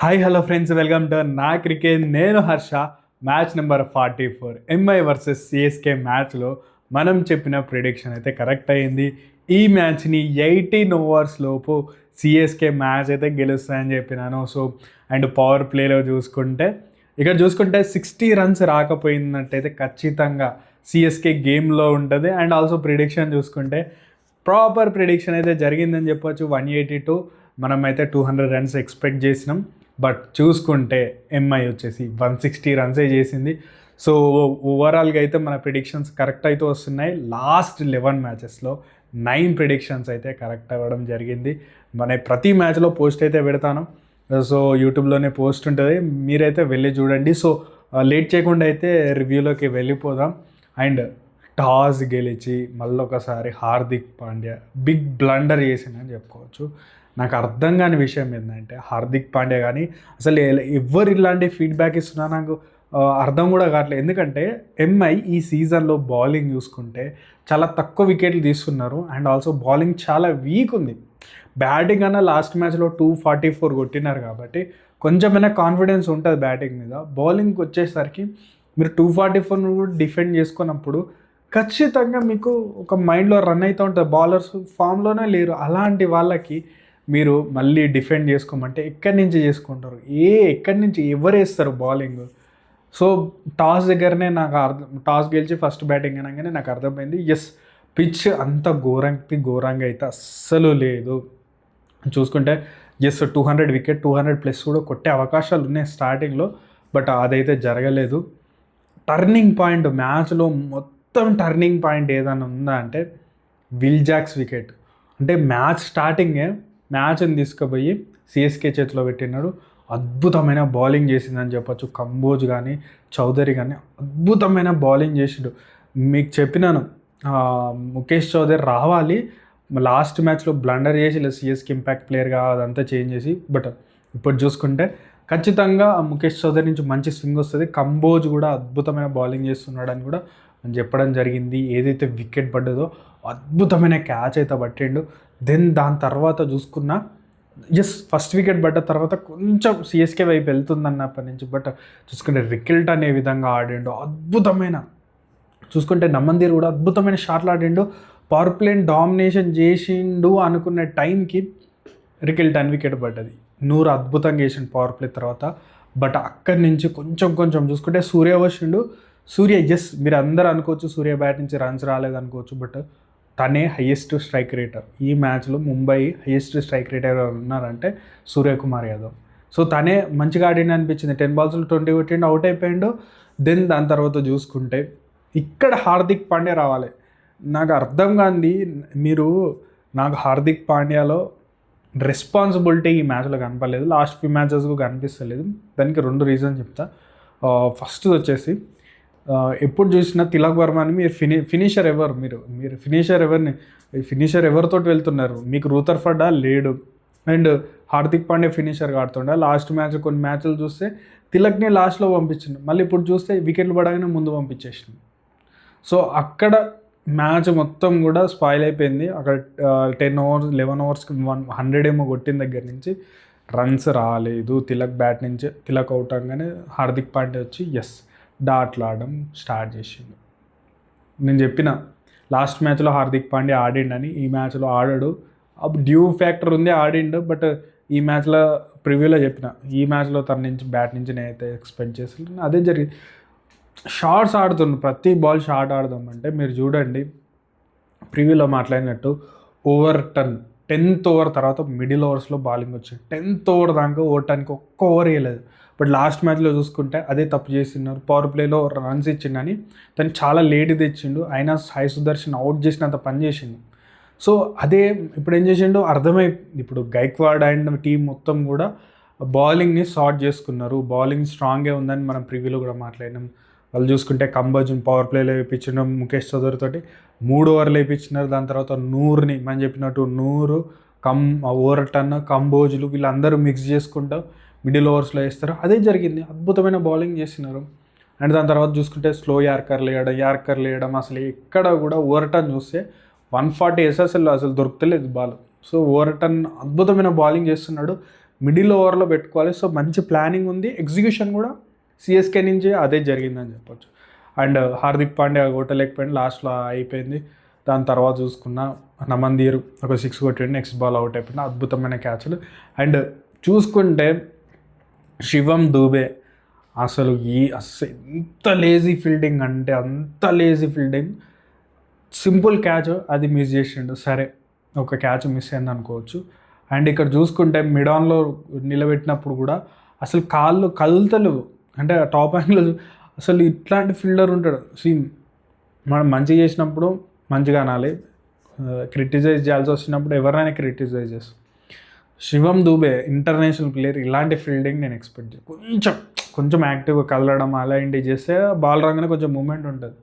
Hi hello friends, welcome to నా cricket. నేను Harsha. Match number 44 MI versus CSK మ్యాచ్లో మనం చెప్పిన ప్రిడిక్షన్ అయితే కరెక్ట్ అయ్యింది. ఈ మ్యాచ్ని 18 ఓవర్స్ లోపు సిఎస్కే మ్యాచ్ అయితే గెలుస్తాయని చెప్పినాను. సో అండ్ పవర్ ప్లేలో చూసుకుంటే 60 రన్స్ రాకపోయినట్టయితే ఖచ్చితంగా సిఎస్కే గేమ్లో ఉంటుంది. అండ్ ఆల్సో ప్రిడిక్షన్ చూసుకుంటే ప్రాపర్ ప్రిడిక్షన్ అయితే జరిగిందని చెప్పొచ్చు. 182 మనమైతే 200 రన్స్ ఎక్స్పెక్ట్ చేసినాం. బట్ చూసుకుంటే ఎంఐ వచ్చేసి 160 రన్సే చేసింది. సో ఓవరాల్గా అయితే మన ప్రిడిక్షన్స్ కరెక్ట్ అయితే వస్తున్నాయి. లాస్ట్ 11 మ్యాచెస్లో 9 ప్రిడిక్షన్స్ అయితే కరెక్ట్ అవ్వడం జరిగింది. మన ప్రతి మ్యాచ్లో పోస్ట్ అయితే పెడతాను. సో యూట్యూబ్లోనే పోస్ట్ ఉంటుంది, మీరైతే వెళ్ళి చూడండి. సో లేట్ చేయకుండా అయితే రివ్యూలోకి వెళ్ళిపోదాం. అండ్ టాస్ గెలిచి మళ్ళొకసారి హార్దిక్ పాండ్యా బిగ్ బ్లండర్ చేసిందని చెప్పుకోవచ్చు. నాకు అర్థం కాని విషయం ఏంటంటే హార్దిక్ పాండ్యా కానీ అసలు ఎవరు ఇలాంటి ఫీడ్బ్యాక్ ఇస్తున్నా నాకు అర్థం కూడా కావట్లేదు. ఎందుకంటే ఎంఐ ఈ సీజన్లో బౌలింగ్ చూసుకుంటే చాలా తక్కువ వికెట్లు తీసుకున్నారు. అండ్ ఆల్సో బౌలింగ్ చాలా వీక్ ఉంది. బ్యాటింగ్ అన్న లాస్ట్ మ్యాచ్లో 244 కొట్టినారు కాబట్టి కొంచెమైనా కాన్ఫిడెన్స్ ఉంటుంది బ్యాటింగ్ మీద. బౌలింగ్కి వచ్చేసరికి మీరు 244 కూడా డిఫెండ్ చేసుకున్నప్పుడు ఖచ్చితంగా మీకు ఒక మైండ్లో రన్ అవుతూ ఉంటుంది. బౌలర్స్ ఫామ్లోనే లేరు. అలాంటి వాళ్ళకి మీరు మళ్ళీ డిఫెండ్ చేసుకోమంటే ఎక్కడి నుంచి చేసుకుంటారు? ఎక్కడి నుంచి ఎవరు వేస్తారు బౌలింగ్? సో టాస్ దగ్గరనే టాస్ గెలిచి ఫస్ట్ బ్యాటింగ్ అనగానే నాకు అర్థమైంది, ఎస్ పిచ్ అంత ఘోరంగా అయితే అస్సలు లేదు. చూసుకుంటే ఎస్ 200 వికెట్ 200+ కూడా కొట్టే అవకాశాలు ఉన్నాయి స్టార్టింగ్లో. బట్ అదైతే జరగలేదు. టర్నింగ్ పాయింట్ మ్యాచ్లో మొత్తం టర్నింగ్ పాయింట్ ఏదైనా ఉందా అంటే విల్ జాక్స్ వికెట్. అంటే మ్యాచ్ స్టార్టింగే మ్యాచ్ని తీసుకుపోయి సిఎస్కే చేతిలో పెట్టినాడు. అద్భుతమైన బౌలింగ్ చేసిందని చెప్పొచ్చు. కంబోజ్ కానీ చౌదరి కానీ అద్భుతమైన బౌలింగ్ చేసిండు. మీకు చెప్పినాను ముఖేష్ చౌదరి రావాలి, లాస్ట్ మ్యాచ్లో బ్లండర్ చేసి ఇలా సిఎస్కే ఇంపాక్ట్ ప్లేయర్గా అదంతా చేంజ్ చేసి. బట్ ఇప్పుడు చూసుకుంటే ఖచ్చితంగా ముఖేష్ చౌదరి నుంచి మంచి స్వింగ్ వస్తుంది. కంబోజ్ కూడా అద్భుతమైన బౌలింగ్ చేస్తున్నాడని కూడా చెప్పడం జరిగింది. ఏదైతే వికెట్ పడ్డదో అద్భుతమైన క్యాచ్ అయితే పట్టిండు. దాని తర్వాత చూసుకున్నా ఎస్ ఫస్ట్ వికెట్ పడ్డ తర్వాత కొంచెం సిఎస్కే వైపు వెళ్తుందన్నప్పటి నుంచి. బట్ చూసుకుంటే రికిల్ట్ అనే విధంగా ఆడిండు. అద్భుతమైన చూసుకుంటే నమందీర్ కూడా అద్భుతమైన షాట్లు ఆడిండు. పవర్ ప్లేని డామినేషన్ చేసిండు అనుకునే టైంకి రికిల్ట్ 10 వికెట్ పడ్డది. 100 అద్భుతంగా వేసిండు పవర్ ప్లే తర్వాత. బట్ అక్కడి నుంచి కొంచెం చూసుకుంటే సూర్య వచ్చిండు. సూర్య ఎస్ మీరు అందరూ అనుకోవచ్చు సూర్య బ్యాట్ నుంచి రన్స్ రాలేదు అనుకోవచ్చు. బట్ తనే హైయెస్ట్ స్ట్రైక్ రేటర్ ఈ మ్యాచ్లో. ముంబై హైయెస్ట్ స్ట్రైక్ రేటర్ ఉన్నారంటే సూర్యకుమార్ యాదవ్. సో తనే మంచిగా ఆడిండి అనిపించింది. 10 బాల్స్లో 20 కొట్టిండు, అవుట్ అయిపోయిండు. దాని తర్వాత చూసుకుంటే ఇక్కడ హార్దిక్ పాండ్యా రావాలి. నాకు అర్థం కాంది, నాకు హార్దిక్ పాండ్యాలో రెస్పాన్సిబిలిటీ ఈ మ్యాచ్లో కనపడలేదు. లాస్ట్ ఫ్యూ మ్యాచెస్కు కనిపిస్తలేదు. దానికి 2 రీజన్ చెప్తా. ఫస్ట్ వచ్చేసి ఎప్పుడు చూసినా తిలక్ వర్మని మీరు ఫినిషర్ ఎవరు? మీరు ఫినిషర్ ఎవరితోటి వెళ్తున్నారు? మీకు రూథర్ఫర్డా లేడు. అండ్ హార్దిక్ పాండ్యా ఫినిషర్గా ఆడుతుండే. లాస్ట్ మ్యాచ్ కొన్ని మ్యాచ్లు చూస్తే తిలక్ని లాస్ట్లో పంపించిండు. మళ్ళీ ఇప్పుడు చూస్తే వికెట్లు పడగానే ముందు పంపించేసింది. సో అక్కడ మ్యాచ్ మొత్తం కూడా స్పాయిల్ అయిపోయింది. అక్కడ 10 ఓవర్స్ 11 ఓవర్స్కి 100 ఏమో కొట్టిన దగ్గర నుంచి రన్స్ రాలేదు. తిలక్ నుంచి అవుట్ అవగానే హార్దిక్ పాండ్యా వచ్చి ఎస్ డాట్లు ఆడడం స్టార్ట్ చేసిండు. నేను చెప్పిన లాస్ట్ మ్యాచ్లో హార్దిక్ పాండ్యా ఆడిండని, ఈ మ్యాచ్లో ఆడాడు. అప్పుడు డ్యూ ఫ్యాక్టర్ ఉంది, ఆడిండు. బట్ ఈ మ్యాచ్లో ప్రివ్యూలో చెప్పిన ఈ మ్యాచ్లో తన నుంచి బ్యాట్ నుంచి నేనైతే ఎక్స్పెక్ట్ చేస్తున్నాను. అదే జరిగింది. షార్ట్స్ ఆడుతున్నాను, ప్రతి బాల్ షార్ట్ ఆడదామంటే మీరు చూడండి ప్రివ్యూలో మాట్లాడినట్టు ఓవర్ 10th ఓవర్ తర్వాత మిడిల్ ఓవర్స్లో బౌలింగ్ వచ్చింది. 10th ఓవర్ దాకా ఓవటానికి ఒక్క ఓవర్ వేయలేదు. బట్ లాస్ట్ మ్యాచ్లో చూసుకుంటే అదే తప్పు చేస్తున్నారు. పవర్ ప్లేలో రన్స్ ఇచ్చిండని తను చాలా లేట్ తెచ్చిండు. అయినా సాయి సుదర్శన్ అవుట్ చేసినంత పని చేసిండు. సో అదే ఇప్పుడు ఏం చేసిండు అర్థమైంది. ఇప్పుడు గైక్వాడ్ అండ్ టీం మొత్తం కూడా బౌలింగ్ని సార్ట్ చేసుకున్నారు. బౌలింగ్ స్ట్రాంగే ఉందని మనం ప్రివ్యూలో కూడా మాట్లాడినాం. వాళ్ళు చూసుకుంటే కంబోజ్ని పవర్ ప్లేలో వేయించడం, ముఖేష్ చౌదరి తోటి 3 ఓవర్లు వేయించినారు. దాని తర్వాత 100ని మనం చెప్పినట్టు 100 ఓవర్ కంబోజులు వీళ్ళందరూ మిక్స్ చేసుకుంటూ మిడిల్ ఓవర్స్లో వేస్తారు. అదే జరిగింది. అద్భుతమైన బౌలింగ్ చేసినారు. అండ్ దాని తర్వాత చూసుకుంటే స్లో యార్కర్లు వేయడం అసలు ఎక్కడ కూడా ఓవర్ చూస్తే 140 వేస్తే అసలు దొరుకుతలేదు బాల్. సో ఓవర్టన్ అద్భుతమైన బౌలింగ్ చేస్తున్నాడు. మిడిల్ ఓవర్లో పెట్టుకోవాలి. సో మంచి ప్లానింగ్ ఉంది, ఎగ్జిక్యూషన్ కూడా సిఎస్కే నుంచి అదే జరిగిందని చెప్పొచ్చు. అండ్ హార్దిక్ పాండ్యా కొట్టలేకపోయింది, లాస్ట్లో అయిపోయింది. దాని తర్వాత చూసుకున్న నమందీర్ ఒక 6 కొట్టిండు, నెక్స్ట్ బాల్ అవుట్ అయిపోయింది. అద్భుతమైన క్యాచ్లు. అండ్ చూసుకుంటే శివం దూబే అసలు ఎంత లేజీ ఫీల్డింగ్ అంటే అంత లేజీ ఫీల్డింగ్. సింపుల్ క్యాచ్ అది మిస్ చేసిండు, సరే ఒక క్యాచ్ మిస్ అయింది అనుకోవచ్చు. అండ్ ఇక్కడ చూసుకుంటే మిడాన్లో నిలబెట్టినప్పుడు కూడా అసలు కాళ్ళు కదులుతలేవు. అంటే టాప్ యాంగిల్ అసలు ఇట్లాంటి ఫీల్డర్ ఉంటాడు. సీన్ మనం మంచిగా చేసినప్పుడు మంచిగా అనాలి, క్రిటిసైజ్ చేయాల్సి వచ్చినప్పుడు ఎవరైనా క్రిటిసైజ్ చేస్తాం. శివం దూబే ఇంటర్నేషనల్ ప్లేయర్, ఇలాంటి ఫీల్డింగ్ నేను ఎక్స్పెక్ట్ చేయాలి. కొంచెం యాక్టివ్గా కదలడం అలాంటివి చేస్తే బాల్ రాగానే కొంచెం మూమెంట్ ఉంటుంది.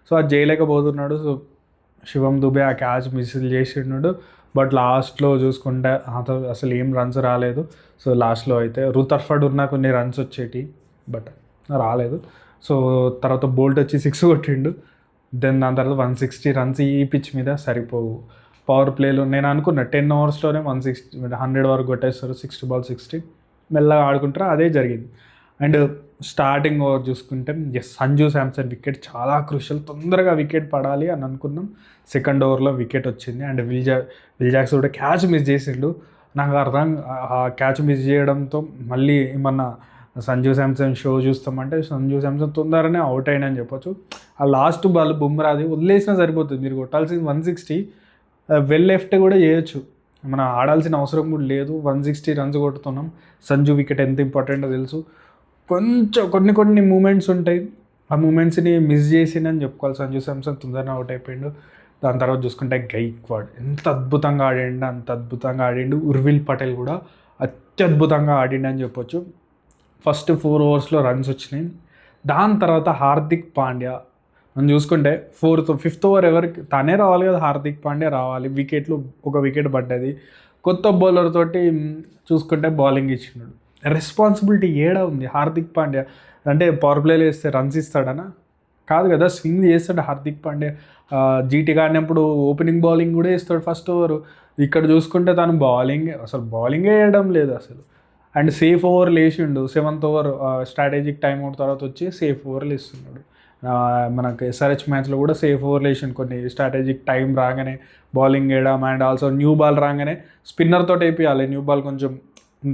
సో అది చేయలేకపోతున్నాడు. సో శివం దుబే ఆ క్యాచ్ మిస్ చేసినాడు. బట్ లాస్ట్లో చూసుకుంటే అసలు ఏం రన్స్ రాలేదు. సో లాస్ట్లో అయితే రూథర్ఫర్డ్ ఉన్న కొన్ని రన్స్ వచ్చేటి, బట్ రాలేదు. సో తర్వాత బోల్ట్ వచ్చి 6 కొట్టిండు. దాని తర్వాత 160 రన్స్ ఈ పిచ్ మీద సరిపోవు. పవర్ ప్లేలో నేను అనుకున్నా 10 ఓవర్స్లోనే 100 వరకు కొట్టేస్తారు, 60 బాల్ 60 మెల్లగా ఆడుకుంటారు, అదే జరిగింది. అండ్ స్టార్టింగ్ ఓవర్ చూసుకుంటే సంజు శాంసన్ వికెట్ చాలా క్రూషియల్, తొందరగా వికెట్ పడాలి అని అనుకున్నాం. సెకండ్ ఓవర్లో వికెట్ వచ్చింది. అండ్ విల్ జాక్స్ కూడా క్యాచ్ మిస్ చేసిండు. నాకు అర్థం, ఆ క్యాచ్ మిస్ చేయడంతో మళ్ళీ ఏమన్నా సంజు శాంసన్ షో చూస్తామంటే సంజు శాంసన్ తొందరనే అవుట్ అయినా అని చెప్పొచ్చు. ఆ లాస్ట్ బాల్ బుమ్రాది వదిలేసినా సరిపోతుంది. మీరు కొట్టాల్సింది 160, లెఫ్ట్ కూడా చేయొచ్చు, మనం ఆడాల్సిన అవసరం కూడా లేదు. 160 రన్స్ కొడుతున్నాం. సంజు వికెట్ ఎంత ఇంపార్టెంటో తెలుసు. కొన్ని మూమెంట్స్ ఉంటాయి, ఆ మూమెంట్స్ని మిస్ చేసిందని చెప్పుకోవాలి. సంజు శాంసన్ తొందరగా అవుట్ అయిపోయిండు. దాని తర్వాత చూసుకుంటే గైక్వాడ్ ఎంత అద్భుతంగా ఆడిండు. ఉర్విల్ పటేల్ కూడా అత్యద్భుతంగా ఆడిండు అని చెప్పొచ్చు. ఫస్ట్ 4 ఓవర్స్లో రన్స్ వచ్చినాయి. దాని తర్వాత హార్దిక్ పాండ్యా మనం చూసుకుంటే 5th ఓవర్ ఎవరికి తనే రావాలి కదా, హార్దిక్ పాండ్యా రావాలి. ఒక వికెట్ పడ్డది. కొత్త బౌలర్ తోటి చూసుకుంటే బౌలింగ్ ఇచ్చినాడు. రెస్పాన్సిబిలిటీ ఏడా ఉంది హార్దిక్ పాండ్యా? అంటే పవర్ ప్లేలో వేస్తే రన్స్ ఇస్తాడనా? కాదు కదా, స్వింగ్ చేస్తాడు హార్దిక్ పాండ్యా. జీటీగా ఆడినప్పుడు ఓపెనింగ్ బౌలింగ్ కూడా వేస్తాడు ఫస్ట్ ఓవర్. ఇక్కడ చూసుకుంటే తను బౌలింగే వేయడం లేదు అసలు. అండ్ సేఫ్ ఓవర్లు వేసిండు. 7th over strategic time out తర్వాత వచ్చి సేఫ్ ఓవర్లు ఇస్తున్నాడు. మనకు ఎస్ఆర్హెచ్ మ్యాచ్లో కూడా సేఫ్ ఓవర్లు వేసిండు. కొన్ని స్ట్రాటజిక్ టైం రాగానే బౌలింగ్ వేయడం, అండ్ ఆల్సో న్యూ బాల్ రాగానే స్పిన్నర్ తోటి వేయాలి. న్యూ బాల్ కొంచెం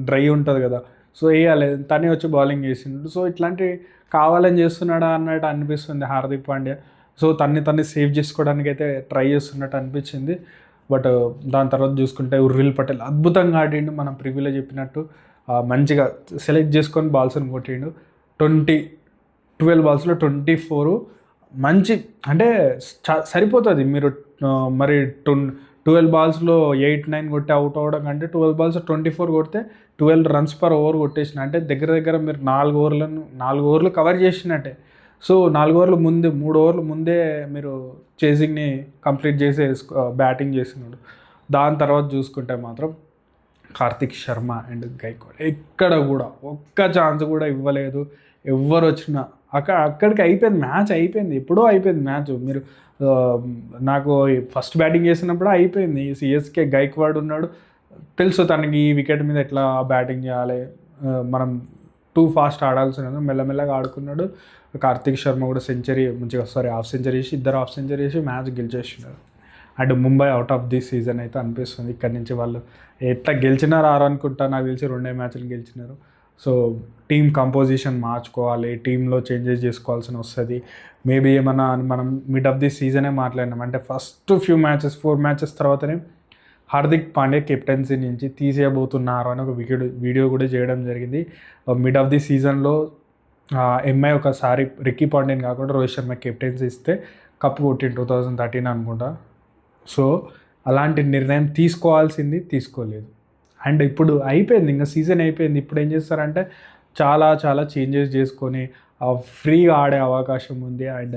డ్రై ఉంటుంది కదా, సో వేయాలి, తనే వచ్చి బౌలింగ్ చేసిండు. సో ఇట్లాంటివి కావాలని చేస్తున్నాడా అన్నట్టు అనిపిస్తుంది హార్దిక్ పాండ్యా. సో తన్ని సేవ్ చేసుకోవడానికి అయితే ట్రై చేస్తున్నట్టు అనిపించింది. బట్ దాని తర్వాత చూసుకుంటే ఉర్విల్ పటేల్ అద్భుతంగా ఆడిండు. మనం ప్రివ్యూలో చెప్పినట్టు మంచిగా సెలెక్ట్ చేసుకొని బాల్స్ని కొట్టిండు. 12 బాల్స్లో 24 మంచి, అంటే సరిపోతుంది. మీరు మరి 12 బాల్స్లో 8-9 కొట్టి అవుట్ అవ్వడం కంటే 12 బాల్స్ 24 కొడితే 12 రన్స్ పర్ ఓవర్ కొట్టేసిన, అంటే దగ్గర మీరు 4 ఓవర్లు కవర్ చేసినట్టే. సో 4 ఓవర్లు ముందే, 3 ఓవర్లు ముందే మీరు చేసింగ్ని కంప్లీట్ చేసి బ్యాటింగ్ చేసినాడు. దాని తర్వాత చూసుకుంటే మాత్రం కార్తిక్ శర్మ అండ్ గైక్వాడ్ ఎక్కడ కూడా ఒక్క ఛాన్స్ కూడా ఇవ్వలేదు. ఎవ్వరు వచ్చినా అక్కడికి అయిపోయింది, మ్యాచ్ అయిపోయింది, ఎప్పుడో అయిపోయింది మ్యాచ్. మీరు నాకు ఫస్ట్ బ్యాటింగ్ చేసినప్పుడు అయిపోయింది. సిఎస్కే గైక్వాడ్ ఉన్నాడు, తెలుసు తనకి ఈ వికెట్ మీద ఎట్లా బ్యాటింగ్ చేయాలి, మనం టూ ఫాస్ట్ ఆడాల్సిన మెల్లమెల్లగా ఆడుకున్నాడు. కార్తిక్ శర్మ కూడా హాఫ్ సెంచరీ వేసి, ఇద్దరు హాఫ్ సెంచరీ వేసి మ్యాచ్ గెలిచేసినారు. And Mumbai out of the season అయితే అనిపిస్తుంది. ఇక్కడి నుంచి వాళ్ళు ఎట్లా గెలిచినారు అనుకుంటా, నాకు తెలిసి 2 మ్యాచ్లు గెలిచినారు. సో టీమ్ కంపోజిషన్ మార్చుకోవాలి, టీంలో చేంజెస్ చేసుకోవాల్సిన వస్తుంది. మేబీ ఏమన్నా మనం మిడ్ ఆఫ్ ది సీజనే మాట్లాడినాం అంటే ఫస్ట్ 4 మ్యాచెస్ తర్వాతనే హార్దిక్ పాండ్యా కెప్టెన్సీ నుంచి తీసేయబోతున్నారు అని ఒక వీడియో కూడా చేయడం జరిగింది. మిడ్ ఆఫ్ ది సీజన్లో ఎంఐ ఒకసారి రిక్కీ పాండ్యాని కాకుండా రోహిత్ శర్మ కెప్టెన్సీ ఇస్తే కప్పు కొట్టింది 2013 అనుకుంటా. సో అలాంటి నిర్ణయం తీసుకోలేదు. అండ్ ఇప్పుడు అయిపోయింది, ఇంకా సీజన్ అయిపోయింది. ఇప్పుడు ఏం చేస్తారంటే చాలా చేంజెస్ చేసుకొని ఫ్రీగా ఆడే అవకాశం ఉంది. అండ్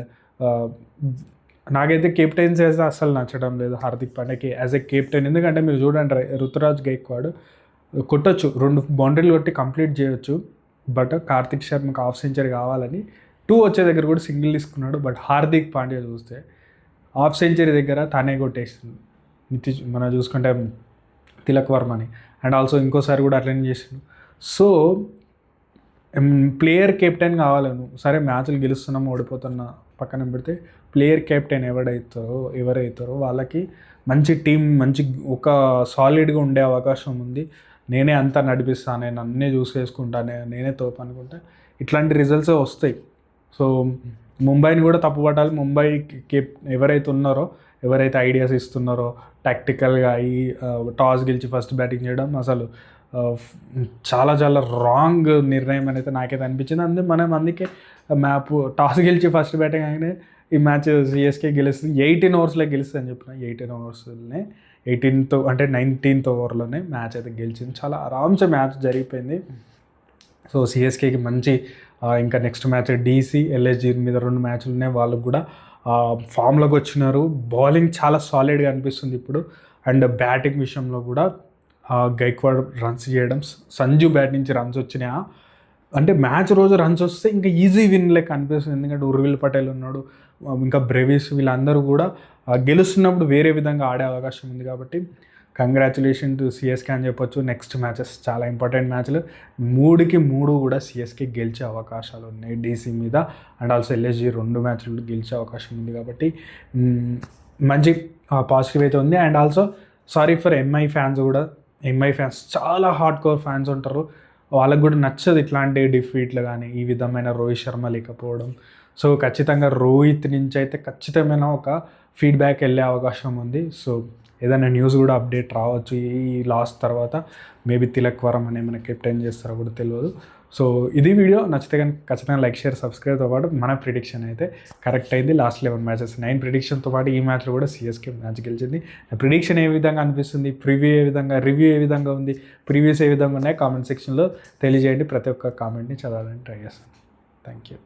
నాకైతే కెప్టెన్సీ అయితే అస్సలు నచ్చడం లేదు హార్దిక్ పాండ్యాకి యాజ్ ఎ కెప్టెన్. ఎందుకంటే మీరు చూడండి, రుతురాజ్ గైక్వాడ్ కొట్టచ్చు, 2 బౌండరీలు కొట్టి కంప్లీట్ చేయొచ్చు. బట్ కార్తిక్ శర్మకి హాఫ్ సెంచరీ కావాలని 2 వచ్చే దగ్గర కూడా సింగిల్ తీసుకున్నాడు. బట్ హార్దిక్ పాండ్యా చూస్తే హాఫ్ సెంచరీ దగ్గర తానే కొట్టేస్తుంది. మనం చూసుకుంటే తిలక్ వర్మని అండ్ ఆల్సో ఇంకోసారి కూడా అట్లనే చేసిండు. సో ప్లేయర్ కెప్టెన్ కావాలి నువ్వు. సరే మ్యాచ్లు గెలుస్తున్నాం ఓడిపోతున్నా పక్కన పెడితే ప్లేయర్ కెప్టెన్ ఎవరైతారో వాళ్ళకి మంచి టీం మంచి ఒక సాలిడ్గా ఉండే అవకాశం ఉంది. నేనే అంతా నడిపిస్తాను, నేను అన్నీ చూసేసుకుంటాను, నేనే తోపు అనుకుంటే ఇట్లాంటి రిజల్ట్సే వస్తాయి. సో ముంబైని కూడా తప్పు పట్టాలి. ముంబైకి ఎవరైతే ఐడియాస్ ఇస్తున్నారో టాక్టికల్గా ఈ టాస్ గెలిచి ఫస్ట్ బ్యాటింగ్ చేయడం అసలు చాలా చాలా రాంగ్ నిర్ణయం అనేది నాకైతే అనిపించింది. అందుకే మ్యాప్ టాస్ గెలిచి ఫస్ట్ బ్యాటింగ్ అయినా ఈ మ్యాచ్ సిఎస్కే గెలుస్తుంది, 18 ఓవర్స్లో గెలుస్తుంది అని చెప్పిన. 18 ఓవర్స్లోనే 19th ఓవర్లోనే మ్యాచ్ అయితే గెలిచింది. చాలా ఆరామ్సే మ్యాచ్ జరిగిపోయింది. సో సిఎస్కేకి మంచి ఇంకా నెక్స్ట్ మ్యాచ్ డీసీ ఎల్ఎస్జీ మీద 2 మ్యాచ్లు ఉన్నాయి. వాళ్ళకు కూడా ఫామ్లోకి వచ్చినారు. బౌలింగ్ చాలా సాలిడ్గా అనిపిస్తుంది ఇప్పుడు. అండ్ బ్యాటింగ్ విషయంలో కూడా గైక్వాడ్ రన్స్ చేయడం, సంజు బ్యాట్ నుంచి రన్స్ వచ్చినాయా అంటే మ్యాచ్ రోజు రన్స్ వస్తే ఇంకా ఈజీ విన్ లెక్క అనిపిస్తుంది. ఎందుకంటే ఉర్విల్ పటేల్ ఉన్నాడు, ఇంకా బ్రెవిస్, వీళ్ళందరూ కూడా గెలుస్తున్నప్పుడు వేరే విధంగా ఆడే అవకాశం ఉంది. కాబట్టి కంగ్రాచులేషన్ టు సిఎస్కే అని చెప్పొచ్చు. నెక్స్ట్ మ్యాచెస్ చాలా ఇంపార్టెంట్ మ్యాచ్లు, 3కి 3 కూడా సిఎస్కే గెలిచే అవకాశాలు ఉన్నాయి డీసీ మీద. అండ్ ఆల్సో ఎల్ఎస్జీ 2 మ్యాచ్లు గెలిచే అవకాశం ఉంది. కాబట్టి మంచి పాజిటివ్ అయితే ఉంది. And also sorry for MI fans చాలా హార్డ్ కోర్ ఫ్యాన్స్ ఉంటారు, వాళ్ళకు కూడా నచ్చదు ఇట్లాంటి డిఫీట్లు కానీ ఈ విధమైన రోహిత్ శర్మ లేకపోవడం. సో ఖచ్చితంగా రోహిత్ నుంచి అయితే ఖచ్చితమైన ఒక ఫీడ్బ్యాక్ వెళ్ళే అవకాశం ఉంది. సో ఏదైనా న్యూస్ కూడా అప్డేట్ రావచ్చు ఈ లాస్ తర్వాత. మేబీ తిలక్ వర్మ ఏమైనా కెప్టెన్ చేస్తారో కూడా తెలియదు. సో ఇది వీడియో నచ్చితే కానీ ఖచ్చితంగా లైక్, షేర్, సబ్స్క్రైబ్తో పాటు మన ప్రిడిక్షన్ అయితే కరెక్ట్ అయింది. లాస్ట్ 11 మ్యాచెస్ 9 ప్రిడిక్షన్తో పాటు ఈ మ్యాచ్లో కూడా సిఎస్కే మ్యాచ్ గెలిచింది. ప్రిడిక్షన్ ఏ విధంగా అనిపిస్తుంది, రివ్యూ ఏ విధంగా ఉంది, ప్రీవియస్ ఏ విధంగా ఉన్నాయి కామెంట్ సెక్షన్లో తెలియజేయండి. ప్రతి ఒక్క కామెంట్ని చదవాలని ట్రై చేస్తాను. Thank you.